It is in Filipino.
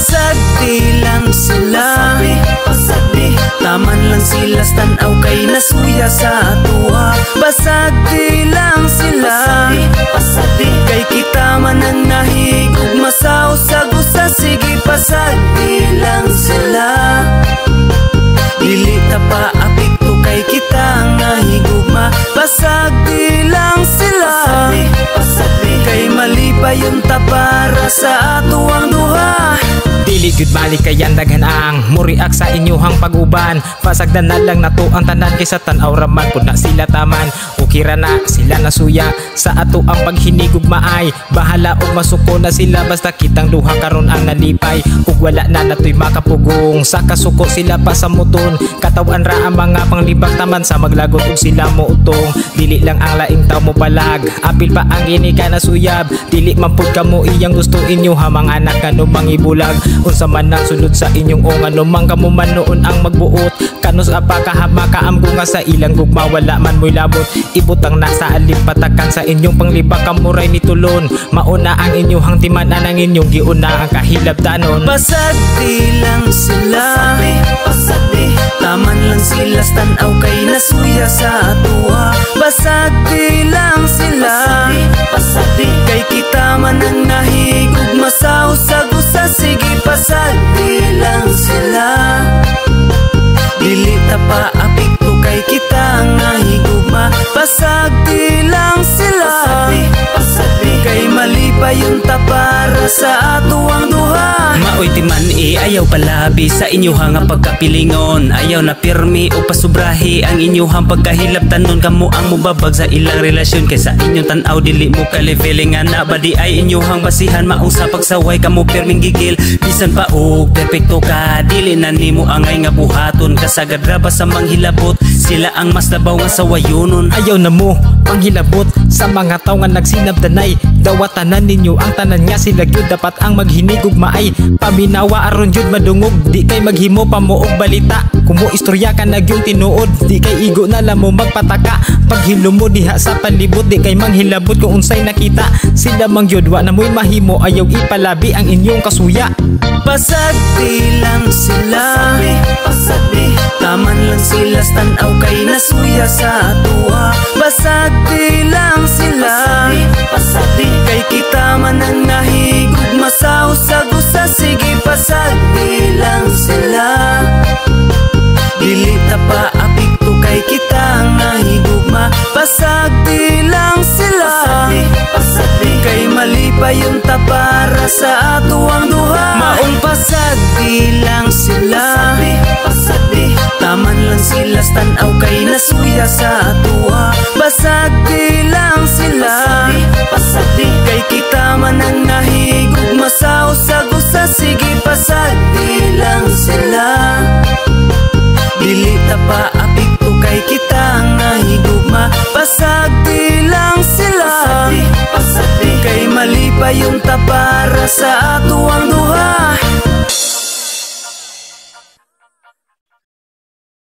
Pasag di lang sila, pasag di taman lang sila, tanaw kay nasuya sa atua. Pasag di lang sila, pasag di kay kita man ang nahigug masaw sa gusa. Sige pasag di lang sila, dili ta pa apikto kay kita nga higugma. Pasag di lang sila, pasag di kay malipay yung tapara sa atuang duha. Dili gyud balik kayan daghan ang muriak sa inyuhang pag-uban. Pasagdan na lang nato ang tanan kaysa tan-aw raman pud na sila taman. Ukira na sila nasuya sa ato ang paghinigog maay. Bahala og masuko na sila basta kitang duha karon ang nalipay. Ug wala na natoy makapugong sa kasuko sila pa sa muton. Katawan ra ang mga panglibak taman sa maglagot ug sila mo utong. Dili lang ang laing taw mo balag, apil pa ang ginika na suyab. Dili man pud kamo iyang gusto inyo ha mga anak kano mangibulag. Unsa man ang sulod sa inyong ong ano man kamo man noon ang magbuot. Kanos apa kahama kaamgo nga sa ilang gugma wala man mo'y labot. Ibutang nasa alim patakan sa inyong panglibak kamuray ni tulon. Mauna ang inyong timanan ang inyong giuna ang kahilabtanon. Pasag di lang sila, pasag di taman lang sila, tanaw kay nasuya sa atua. Pasag di lang sila, pasag di kay kita man ang nahigug masaw sa gusa. Sige pasag di lang sila, dili ta pa apikto kay kita nga higugma. Pasag di lang sila, pasag di kay malipay yung tapara sa atuang duha. Maoy timan ayaw palabi sa inyuhang nga pagkapilingon. Ayaw na pirmi o pasubrahi ang inyuhang pagkahilabtanon. Kamo ang mubabag sa ilang relasyon kaysa inyong tanaw dili mo kalifelingan na badi ay inyuhang basihan. Maong sa pagsaway kamo pirming gigil bisan pa og perpekto ka. Dili na nimo angay nga buhaton kasagad ra ba sa manghilabot. Sila ang mas labaw nga sa wayunon. Ayaw na mo panghilabot sa mga taw nga nagsinabdanay. Dawatanan ninyo ang tanan nga sila gyud dapat ang maghinigog maay. Paminawa aron jud madungog di kay maghimo pa mo og balita. Kumo istorya ka na gyud tinuod di kay igo na lang mo magpataka. Paghilo mo diha sa palibot di kay manghilabot kung unsay nakita. Sila mang gyud wa na mo'y mahimo ayaw ipalabi ang inyong kasuya. Pasag di lang sila, pasag di taman lang sila, tanaw kay nasuya sa atua. Pasag di lang sila, pasag di kay kita man ang nahigug masaw sa gusa. Sige pasag di lang sila, dili ta pa apikto kay kita nga higugma. Pasag di lang sila, pasag di kay malipay yung tapara sa atuang duha. Maong pasag di lang sila, pasag di taman lang sila, tanaw kay nasuya sa atua. Pasag di lang sila, pasag di kay kita man ang nahigug masaw sa gusa. Sige pasag di lang sila, dili ta pa apikto kay kita nga higugma. Pasag di lang sila, pasag di kay malipay yung tapara sa atuang